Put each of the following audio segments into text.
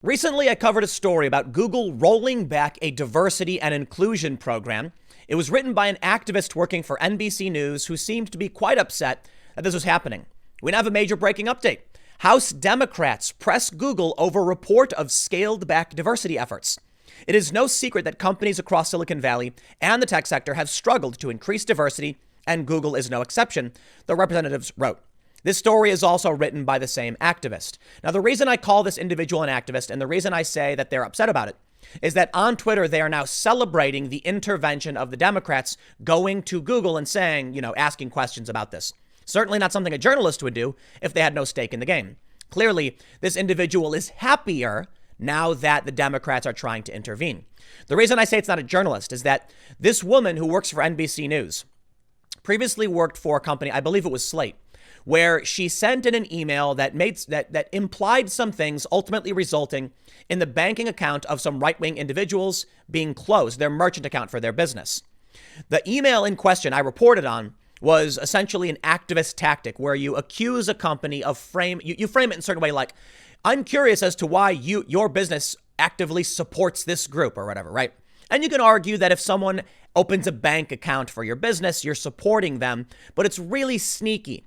Recently, I covered a story about Google rolling back a diversity and inclusion program. It was written by an activist working for NBC News who seemed to be quite upset that this was happening. We now have a major breaking update. House Democrats press Google over report of scaled back diversity efforts. It is no secret that companies across Silicon Valley and the tech sector have struggled to increase diversity, and Google is no exception, the representatives wrote. This story is also written by the same activist. Now, the reason I call this individual an activist and the reason I say that they're upset about it is that on Twitter, they are now celebrating the intervention of the Democrats going to Google and saying, asking questions about this. Certainly not something a journalist would do if they had no stake in the game. Clearly, this individual is happier now that the Democrats are trying to intervene. The reason I say it's not a journalist is that this woman who works for NBC News previously worked for a company, I believe it was Slate, where she sent in an email that implied some things, ultimately resulting in the banking account of some right-wing individuals being closed, their merchant account for their business. The email in question I reported on was essentially an activist tactic where you accuse a company of you frame it in a certain way, like, I'm curious as to why your business actively supports this group or whatever, right? And you can argue that if someone opens a bank account for your business, you're supporting them, but it's really sneaky.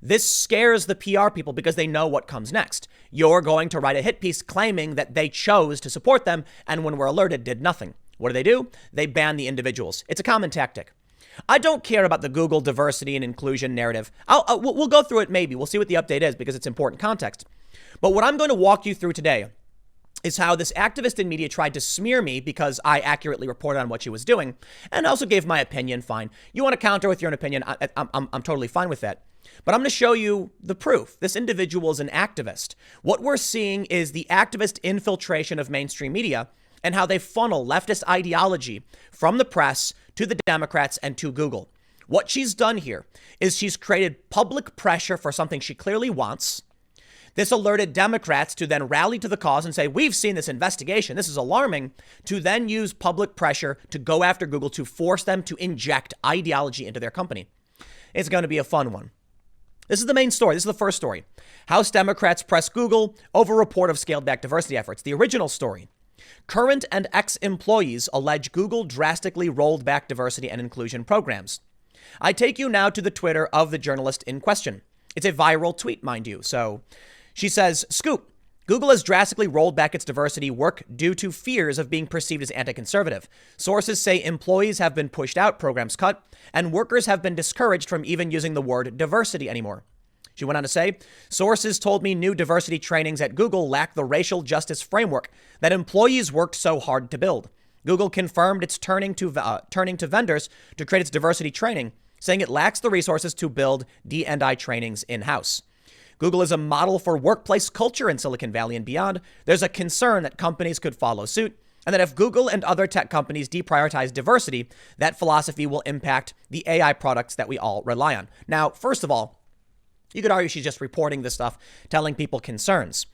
This scares the PR people because they know what comes next. You're going to write a hit piece claiming that they chose to support them, and when we're alerted, did nothing. What do? They ban the individuals. It's a common tactic. I don't care about the Google diversity and inclusion narrative. We'll go through it maybe. We'll see what the update is because it's important context. But what I'm going to walk you through today is how this activist in media tried to smear me because I accurately reported on what she was doing and also gave my opinion. Fine. You want to counter with your own opinion? I'm totally fine with that. But I'm going to show you the proof. This individual is an activist. What we're seeing is the activist infiltration of mainstream media and how they funnel leftist ideology from the press to the Democrats and to Google. What she's done here is she's created public pressure for something she clearly wants. This alerted Democrats to then rally to the cause and say, we've seen this investigation, this is alarming, to then use public pressure to go after Google to force them to inject ideology into their company. It's going to be a fun one. This is the main story. This is the first story. House Democrats press Google over report of scaled back diversity efforts. The original story. Current and ex-employees allege Google drastically rolled back diversity and inclusion programs. I take you now to the Twitter of the journalist in question. It's a viral tweet, mind you. So she says, Scoop, Google has drastically rolled back its diversity work due to fears of being perceived as anti-conservative. Sources say employees have been pushed out, programs cut, and workers have been discouraged from even using the word diversity anymore. She went on to say, sources told me new diversity trainings at Google lack the racial justice framework that employees worked so hard to build. Google confirmed it's turning to vendors to create its diversity training, saying it lacks the resources to build D&I trainings in-house. Google is a model for workplace culture in Silicon Valley and beyond. There's a concern that companies could follow suit, and that if Google and other tech companies deprioritize diversity, that philosophy will impact the AI products that we all rely on. Now, first of all, you could argue she's just reporting this stuff, telling people concerns.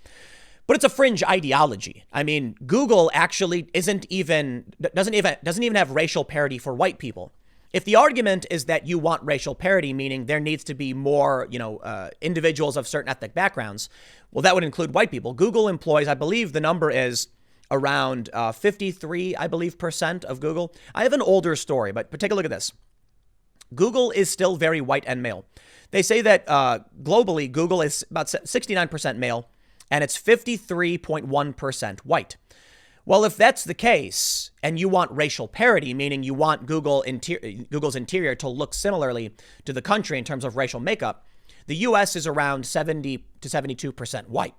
But it's a fringe ideology. I mean, Google actually doesn't even have racial parity for white people. If the argument is that you want racial parity, meaning there needs to be more, individuals of certain ethnic backgrounds, well, that would include white people. Google employs, I believe the number is around 53, I believe, % of Google. I have an older story, but take a look at this. Google is still very white and male. They say that globally, Google is about 69% male and it's 53.1% white. Well, if that's the case and you want racial parity, meaning you want Google's interior to look similarly to the country in terms of racial makeup, the U.S. is around 70 to 72% white,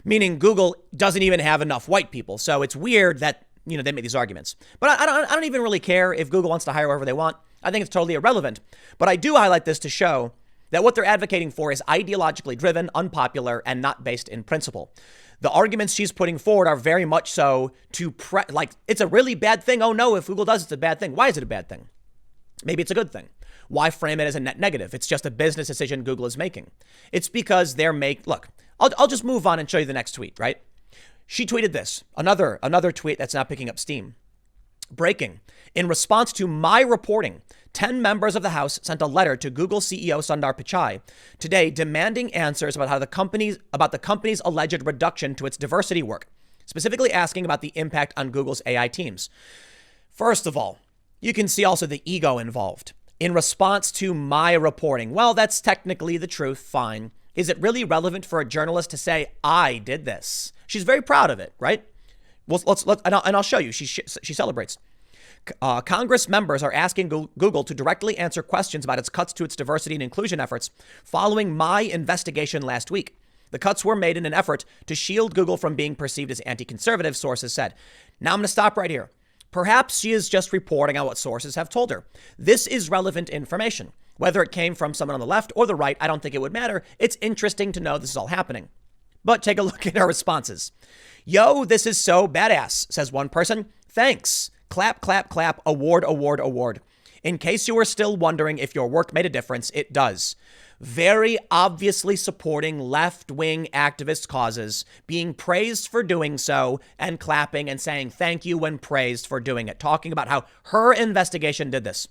meaning Google doesn't even have enough white people. So it's weird that, they make these arguments. But I don't even really care if Google wants to hire whoever they want. I think it's totally irrelevant. But I do highlight this to show that what they're advocating for is ideologically driven, unpopular, and not based in principle. The arguments she's putting forward are very much so it's a really bad thing. Oh no, if Google does, it's a bad thing. Why is it a bad thing? Maybe it's a good thing. Why frame it as a net negative? It's just a business decision Google is making. It's because I'll just move on and show you the next tweet, right? She tweeted this, another tweet that's now picking up steam. Breaking. In response to my reporting, 10 members of the House sent a letter to Google CEO Sundar Pichai today demanding answers about the company's alleged reduction to its diversity work. specifically asking about the impact on Google's AI teams. First of all, you can see also the ego involved. In response to my reporting, well, that's technically the truth, fine. Is it really relevant for a journalist to say, I did this? She's very proud of it, right? Well, I'll show you. She celebrates. Congress members are asking Google to directly answer questions about its cuts to its diversity and inclusion efforts following my investigation last week. The cuts were made in an effort to shield Google from being perceived as anti-conservative, sources said. Now I'm going to stop right here. Perhaps she is just reporting on what sources have told her. This is relevant information. Whether it came from someone on the left or the right, I don't think it would matter. It's interesting to know this is all happening. But take a look at her responses. Yo, this is so badass, says one person. Thanks. Clap, clap, clap. Award, award, award. In case you were still wondering if your work made a difference, it does. Very obviously supporting left-wing activist causes, being praised for doing so, and clapping and saying thank you when praised for doing it, talking about how her investigation did this.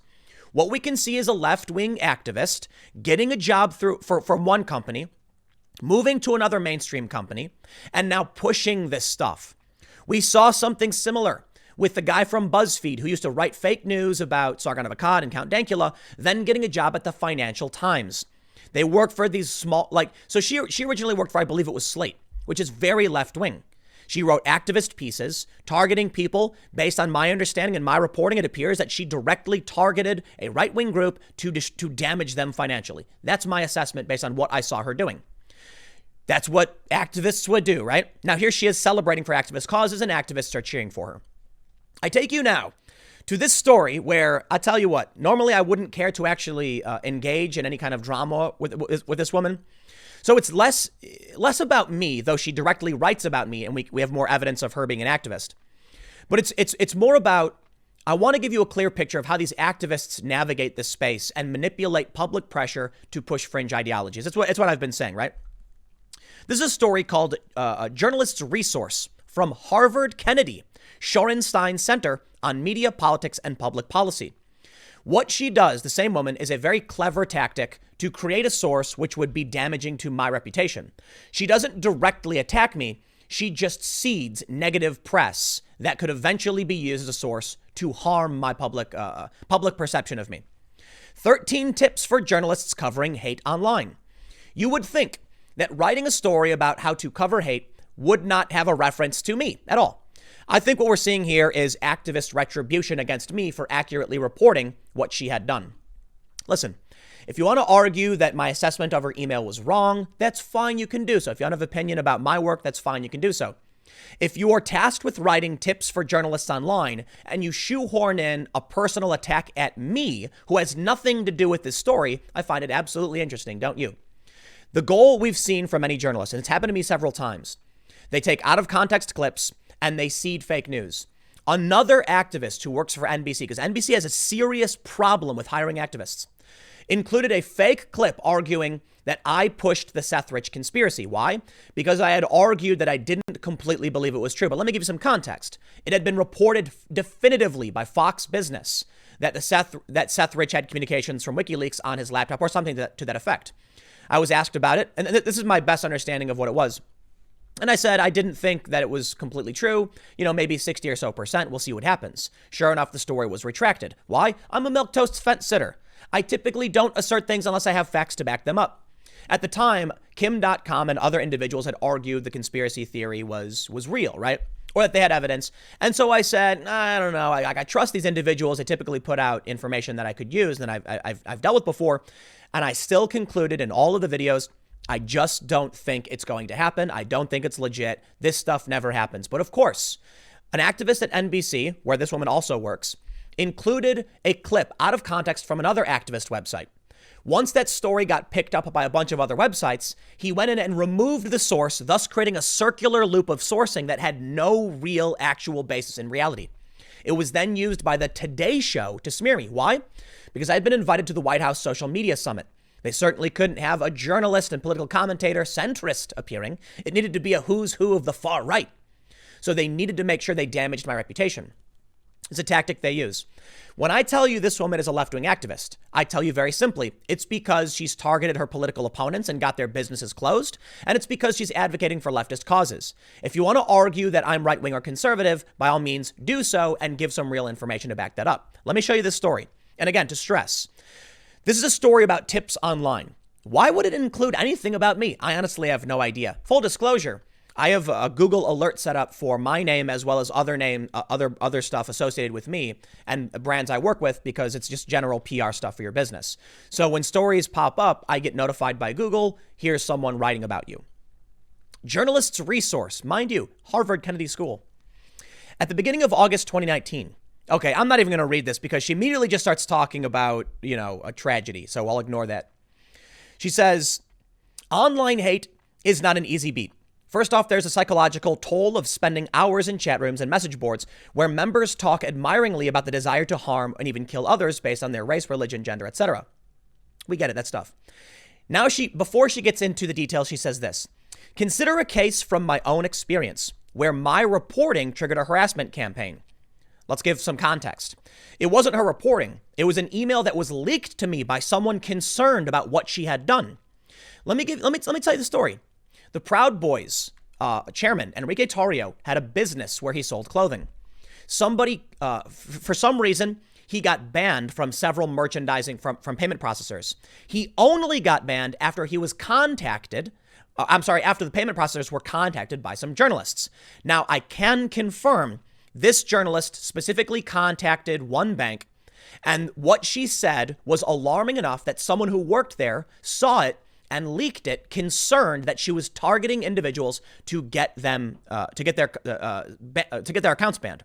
What we can see is a left-wing activist getting a job from one company, moving to another mainstream company, and now pushing this stuff. We saw something similar with the guy from BuzzFeed who used to write fake news about Sargon of Akkad and Count Dankula, then getting a job at the Financial Times. They work for these small, so she originally worked for, I believe it was Slate, which is very left-wing. She wrote activist pieces targeting people. Based on my understanding and my reporting, it appears that she directly targeted a right-wing group to damage them financially. That's my assessment based on what I saw her doing. That's what activists would do, right? Now, here she is celebrating for activist causes, and activists are cheering for her. I take you now to this story where I tell you what, normally I wouldn't care to actually engage in any kind of drama with this woman. So it's less about me, though she directly writes about me, and we have more evidence of her being an activist. But it's more about, I want to give you a clear picture of how these activists navigate this space and manipulate public pressure to push fringe ideologies. It's what I've been saying, right? This is a story called a Journalist's Resource from Harvard Kennedy Shorenstein Center on Media, Politics, and Public Policy. What she does, the same woman, is a very clever tactic to create a source which would be damaging to my reputation. She doesn't directly attack me. She just seeds negative press that could eventually be used as a source to harm my public perception of me. 13 tips for journalists covering hate online. You would think that writing a story about how to cover hate would not have a reference to me at all. I think what we're seeing here is activist retribution against me for accurately reporting what she had done. Listen, if you want to argue that my assessment of her email was wrong, that's fine, you can do so. If you have an opinion about my work, that's fine, you can do so. If you are tasked with writing tips for journalists online and you shoehorn in a personal attack at me who has nothing to do with this story, I find it absolutely interesting, don't you? The goal we've seen from many journalists, and it's happened to me several times, they take out of context clips and they seed fake news. Another activist who works for NBC, because NBC has a serious problem with hiring activists, included a fake clip arguing that I pushed the Seth Rich conspiracy. Why? Because I had argued that I didn't completely believe it was true. But let me give you some context. It had been reported definitively by Fox Business that Seth Rich had communications from WikiLeaks on his laptop or something to that effect. I was asked about it, and this is my best understanding of what it was. And I said I didn't think that it was completely true, maybe 60 or so percent. We'll see what happens. Sure enough, the story was retracted. Why? I'm a milquetoast fence sitter. I typically don't assert things unless I have facts to back them up. At the time, Kim.com and other individuals had argued the conspiracy theory was real, right? Or that they had evidence. And so I said, I don't know. I trust these individuals. They typically put out information that I could use and I've dealt with before. And I still concluded in all of the videos, I just don't think it's going to happen. I don't think it's legit. This stuff never happens. But of course, an activist at NBC, where this woman also works, included a clip out of context from another activist website. Once that story got picked up by a bunch of other websites, he went in and removed the source, thus creating a circular loop of sourcing that had no real actual basis in reality. It was then used by the Today Show to smear me. Why? Because I had been invited to the White House Social Media Summit. They certainly couldn't have a journalist and political commentator centrist appearing. It needed to be a who's who of the far right. So they needed to make sure they damaged my reputation. It's a tactic they use. When I tell you this woman is a left-wing activist, I tell you very simply, it's because she's targeted her political opponents and got their businesses closed, and it's because she's advocating for leftist causes. If you want to argue that I'm right-wing or conservative, by all means, do so and give some real information to back that up. Let me show you this story. And again, to stress, this is a story about tips online. Why would it include anything about me? I honestly have no idea. Full disclosure, I have a Google alert set up for my name as well as other stuff associated with me and brands I work with, because it's just general PR stuff for your business. So when stories pop up, I get notified by Google. Here's someone writing about you. Journalists Resource, mind you, Harvard Kennedy School. At the beginning of August 2019. Okay, I'm not even going to read this because she immediately just starts talking about, a tragedy. So I'll ignore that. She says, online hate is not an easy beat. First off, there's a psychological toll of spending hours in chat rooms and message boards where members talk admiringly about the desire to harm and even kill others based on their race, religion, gender, etc. We get it, that stuff. Now before she gets into the details, she says this. Consider a case from my own experience where my reporting triggered a harassment campaign. Let's give some context. It wasn't her reporting. It was an email that was leaked to me by someone concerned about what she had done. Let me tell you the story. The Proud Boys chairman, Enrique Tarrio, had a business where he sold clothing. Somebody, for some reason, he got banned from several merchandising from payment processors. He only got banned after he was contacted. After the payment processors were contacted by some journalists. Now, I can confirm this journalist specifically contacted one bank, and what she said was alarming enough that someone who worked there saw it and leaked it, concerned that she was targeting individuals to get them to get their accounts banned.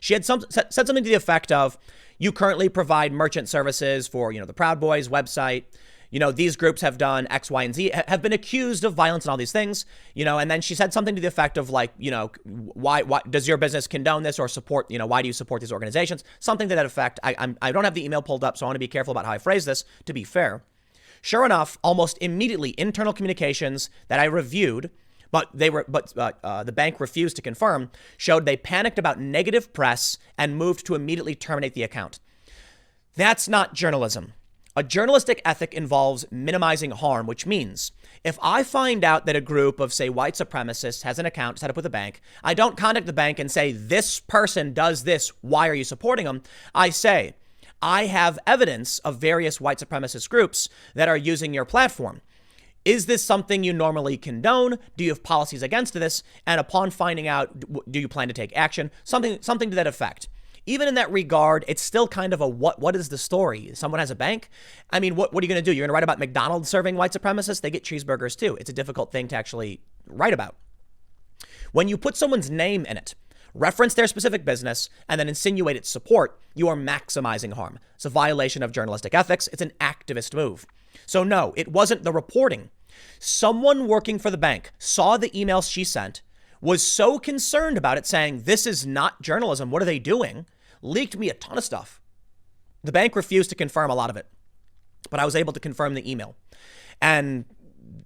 She had said something to the effect of, "You currently provide merchant services for the Proud Boys website. These groups have done X, Y, and Z, have been accused of violence and all these things, and then she said something to the effect of like, why does your business condone this or support, why do you support these organizations? Something to that effect. I don't have the email pulled up, so I want to be careful about how I phrase this to be fair. Sure enough, almost immediately, internal communications that I reviewed, but the bank refused to confirm, showed they panicked about negative press and moved to immediately terminate the account. That's not journalism. A journalistic ethic involves minimizing harm, which means if I find out that a group of, say, white supremacists has an account set up with a bank, I don't contact the bank and say, this person does this, why are you supporting them? I say, I have evidence of various white supremacist groups that are using your platform. Is this something you normally condone? Do you have policies against this? And upon finding out, do you plan to take action? Something to that effect. Even in that regard, it's still kind of a what is the story? Someone has a bank? I mean, what are you going to do? You're going to write about McDonald's serving white supremacists? They get cheeseburgers too. It's a difficult thing to actually write about. When you put someone's name in it, reference their specific business, and then insinuate its support, you are maximizing harm. It's a violation of journalistic ethics. It's an activist move. So no, it wasn't the reporting. Someone working for the bank saw the emails she sent, was so concerned about it, saying, this is not journalism. What are they doing? Leaked me a ton of stuff. The bank refused to confirm a lot of it, but I was able to confirm the email. And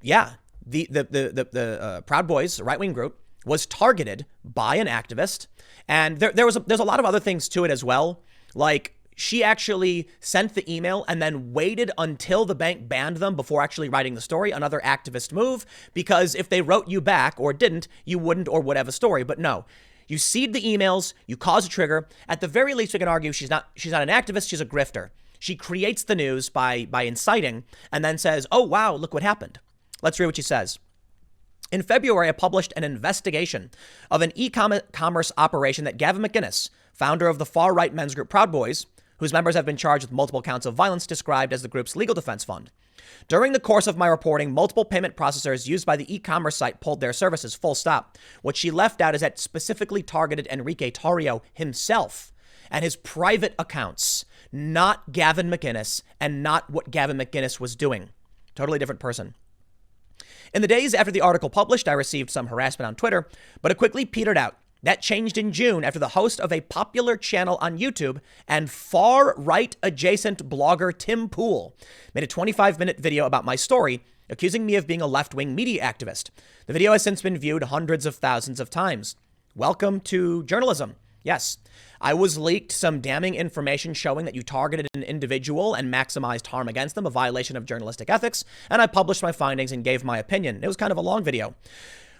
yeah, the Proud Boys right-wing group was targeted by an activist. And there's a lot of other things to it as well. Like, she actually sent the email and then waited until the bank banned them before actually writing the story. Another activist move, because if they wrote you back or didn't, you wouldn't or would have a story. But no, you seed the emails, you cause a trigger. At the very least, we can argue she's not an activist, she's a grifter. She creates the news by inciting and then says, oh, wow, look what happened. Let's read what she says. In February, I published an investigation of an e-commerce operation that Gavin McInnes, founder of the far-right men's group Proud Boys, whose members have been charged with multiple counts of violence, described as the group's legal defense fund. During the course of my reporting, multiple payment processors used by the e-commerce site pulled their services, full stop. What she left out is that specifically targeted Enrique Tarrio himself and his private accounts, not Gavin McInnes and not what Gavin McInnes was doing. Totally different person. In the days after the article published, I received some harassment on Twitter, but it quickly petered out. That changed in June after the host of a popular channel on YouTube and far-right adjacent blogger Tim Pool made a 25-minute video about my story, accusing me of being a left-wing media activist. The video has since been viewed hundreds of thousands of times. Welcome to journalism. Yes, I was leaked some damning information showing that you targeted an individual and maximized harm against them, a violation of journalistic ethics, and I published my findings and gave my opinion. It was kind of a long video.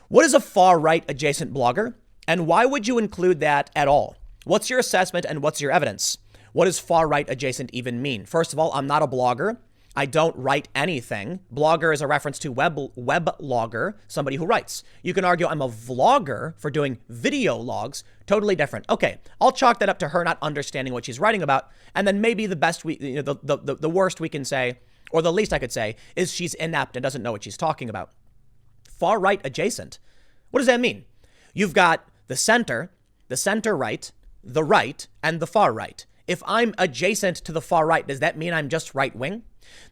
What is a far-right adjacent blogger, and why would you include that at all? What's your assessment and what's your evidence? What does far-right adjacent even mean? First of all, I'm not a blogger. I don't write anything. Blogger is a reference to weblogger, somebody who writes. You can argue I'm a vlogger for doing video logs, totally different. Okay, I'll chalk that up to her not understanding what she's writing about, and then maybe the best the worst we can say, or the least I could say, is she's inept and doesn't know what she's talking about. Far right adjacent. What does that mean? You've got the center right, the right, and the far right. If I'm adjacent to the far right, does that mean I'm just right wing?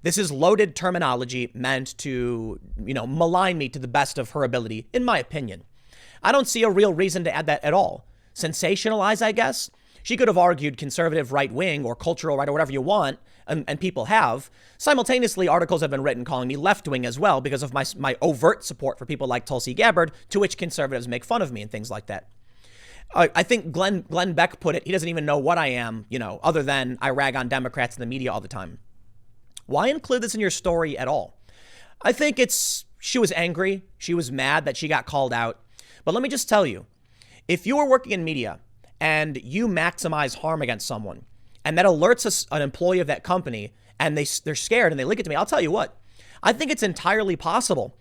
This is loaded terminology meant to, malign me to the best of her ability, in my opinion. I don't see a real reason to add that at all. Sensationalize, I guess. She could have argued conservative right wing or cultural right or whatever you want, and people have. Simultaneously, articles have been written calling me left wing as well because of my overt support for people like Tulsi Gabbard, to which conservatives make fun of me and things like that. I think Glenn Beck put it, he doesn't even know what I am, other than I rag on Democrats in the media all the time. Why include this in your story at all? I think she was angry. She was mad that she got called out. But let me just tell you, if you are working in media and you maximize harm against someone and that alerts an employee of that company and they're scared and they leak it to me, I'll tell you what, I think it's entirely possible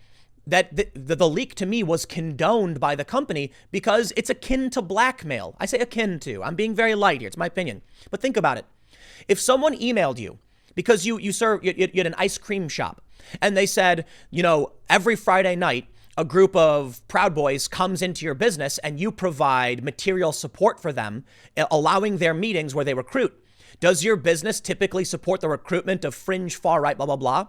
that the leak to me was condoned by the company because it's akin to blackmail. I say akin to. I'm being very light here. It's my opinion. But think about it. If someone emailed you because you had an ice cream shop and they said, every Friday night, a group of Proud Boys comes into your business and you provide material support for them, allowing their meetings where they recruit. Does your business typically support the recruitment of fringe far right, blah, blah, blah?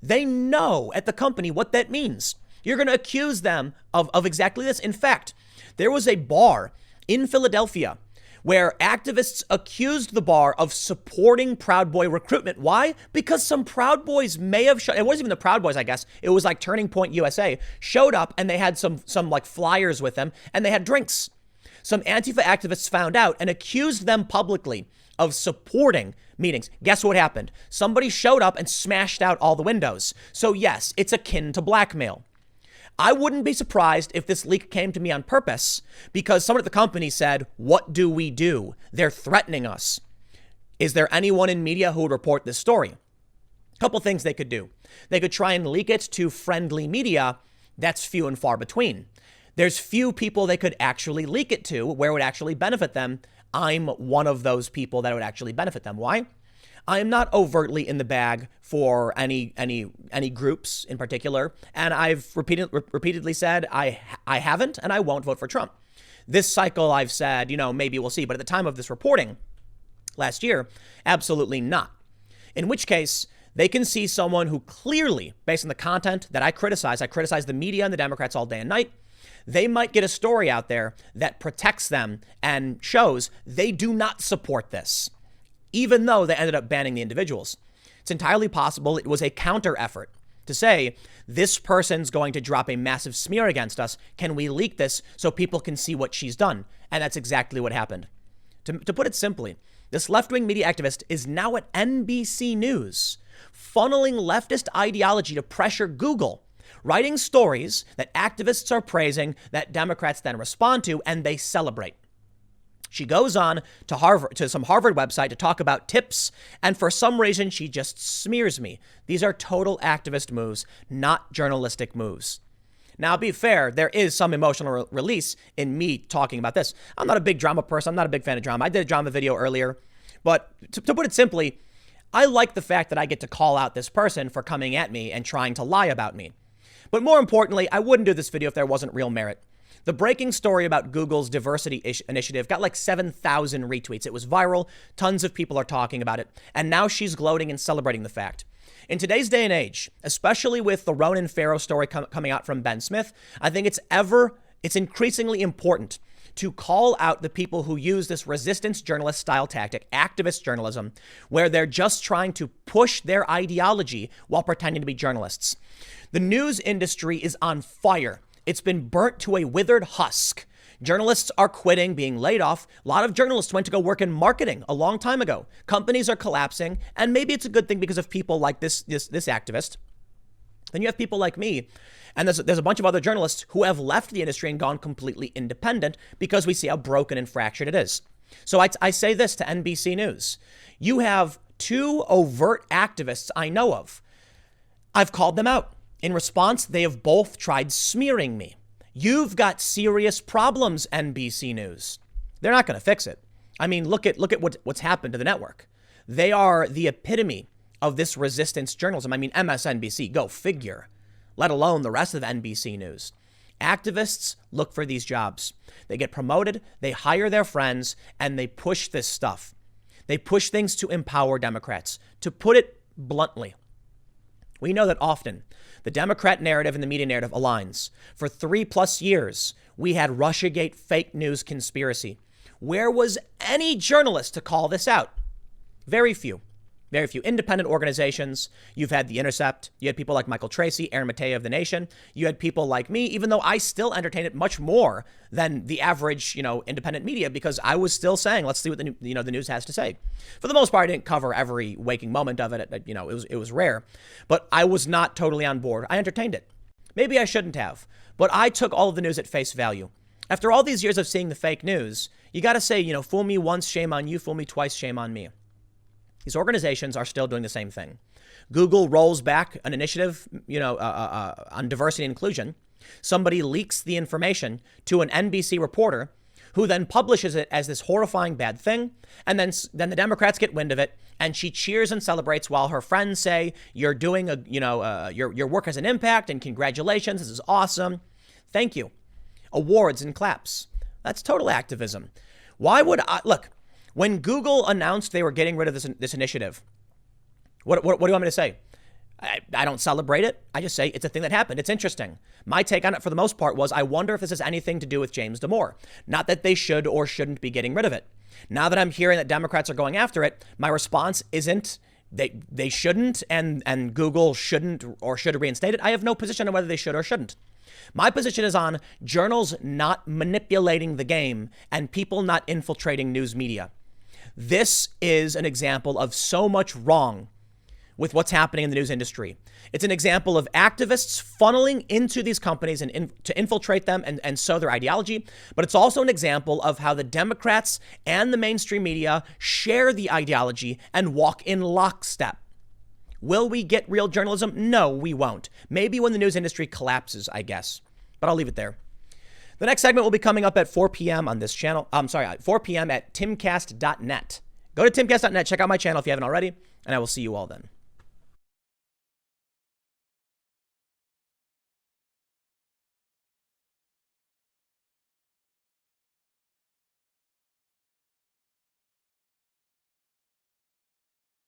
They know at the company what that means. You're going to accuse them of exactly this. In fact, there was a bar in Philadelphia where activists accused the bar of supporting Proud Boy recruitment. Why? Because some Proud Boys may have it wasn't even the Proud Boys, I guess. It was like Turning Point USA showed up and they had some like flyers with them and they had drinks. Some Antifa activists found out and accused them publicly of supporting meetings. Guess what happened? Somebody showed up and smashed out all the windows. So yes, it's akin to blackmail. I wouldn't be surprised if this leak came to me on purpose because someone at the company said, what do we do? They're threatening us. Is there anyone in media who would report this story? A couple things they could do. They could try and leak it to friendly media. That's few and far between. There's few people they could actually leak it to where it would actually benefit them. I'm one of those people that would actually benefit them. Why? I am not overtly in the bag for any groups in particular, and I've repeatedly said I haven't and I won't vote for Trump. This cycle I've said, maybe we'll see, but at the time of this reporting last year, absolutely not. In which case, they can see someone who clearly, based on the content that I criticize the media and the Democrats all day and night, they might get a story out there that protects them and shows they do not support this, even though they ended up banning the individuals. It's entirely possible it was a counter effort to say, this person's going to drop a massive smear against us. Can we leak this so people can see what she's done? And that's exactly what happened. To put it simply, this left-wing media activist is now at NBC News, funneling leftist ideology to pressure Google, writing stories that activists are praising that Democrats then respond to and they celebrate. She goes on to some Harvard website to talk about tips, and for some reason, she just smears me. These are total activist moves, not journalistic moves. Now, be fair, there is some emotional release in me talking about this. I'm not a big drama person. I'm not a big fan of drama. I did a drama video earlier, but to put it simply, I like the fact that I get to call out this person for coming at me and trying to lie about me. But more importantly, I wouldn't do this video if there wasn't real merit. The breaking story about Google's diversity initiative got like 7,000 retweets. It was viral. Tons of people are talking about it. And now she's gloating and celebrating the fact. In today's day and age, especially with the Ronan Farrow story coming out from Ben Smith, I think it's increasingly important to call out the people who use this resistance journalist style tactic, activist journalism, where they're just trying to push their ideology while pretending to be journalists. The news industry is on fire. It's been burnt to a withered husk. Journalists are quitting, being laid off. A lot of journalists went to go work in marketing a long time ago. Companies are collapsing, and maybe it's a good thing because of people like this activist. Then you have people like me, and there's a bunch of other journalists who have left the industry and gone completely independent because we see how broken and fractured it is. So I say this to NBC News. You have two overt activists I know of. I've called them out. In response, they have both tried smearing me. You've got serious problems, NBC News. They're not going to fix it. I mean, look at what's happened to the network. They are the epitome of this resistance journalism. I mean, MSNBC, go figure, let alone the rest of NBC News. Activists look for these jobs. They get promoted, they hire their friends, and they push this stuff. They push things to empower Democrats. To put it bluntly, we know that often the Democrat narrative and the media narrative aligns. For 3+ years, we had Russiagate fake news conspiracy. Where was any journalist to call this out? Very few. Very few independent organizations. You've had The Intercept. You had people like Michael Tracy, Aaron Mateo of The Nation. You had people like me, even though I still entertain it much more than the average, independent media, because I was still saying, let's see what the news has to say. For the most part, I didn't cover every waking moment of it. It was rare, but I was not totally on board. I entertained it. Maybe I shouldn't have, but I took all of the news at face value. After all these years of seeing the fake news, you got to say, fool me once, shame on you. Fool me twice, shame on me. These organizations are still doing the same thing. Google rolls back an initiative, on diversity and inclusion. Somebody leaks the information to an NBC reporter who then publishes it as this horrifying bad thing. And then the Democrats get wind of it, and she cheers and celebrates while her friends say, you're doing your work has an impact, and congratulations. This is awesome. Thank you. Awards and claps. That's total activism. Why would I look? When Google announced they were getting rid of this initiative, what do you want me to say? I don't celebrate it. I just say it's a thing that happened. It's interesting. My take on it for the most part was, I wonder if this has anything to do with James Damore. Not that they should or shouldn't be getting rid of it. Now that I'm hearing that Democrats are going after it, my response isn't they shouldn't and Google shouldn't or should reinstate it. I have no position on whether they should or shouldn't. My position is on journals not manipulating the game and people not infiltrating news media. This is an example of so much wrong with what's happening in the news industry. It's an example of activists funneling into these companies and to infiltrate them and sow their ideology. But it's also an example of how the Democrats and the mainstream media share the ideology and walk in lockstep. Will we get real journalism? No, we won't. Maybe when the news industry collapses, I guess. But I'll leave it there. The next segment will be coming up at 4 p.m. on this channel. 4 p.m. at timcast.net. Go to timcast.net, check out my channel if you haven't already, and I will see you all then.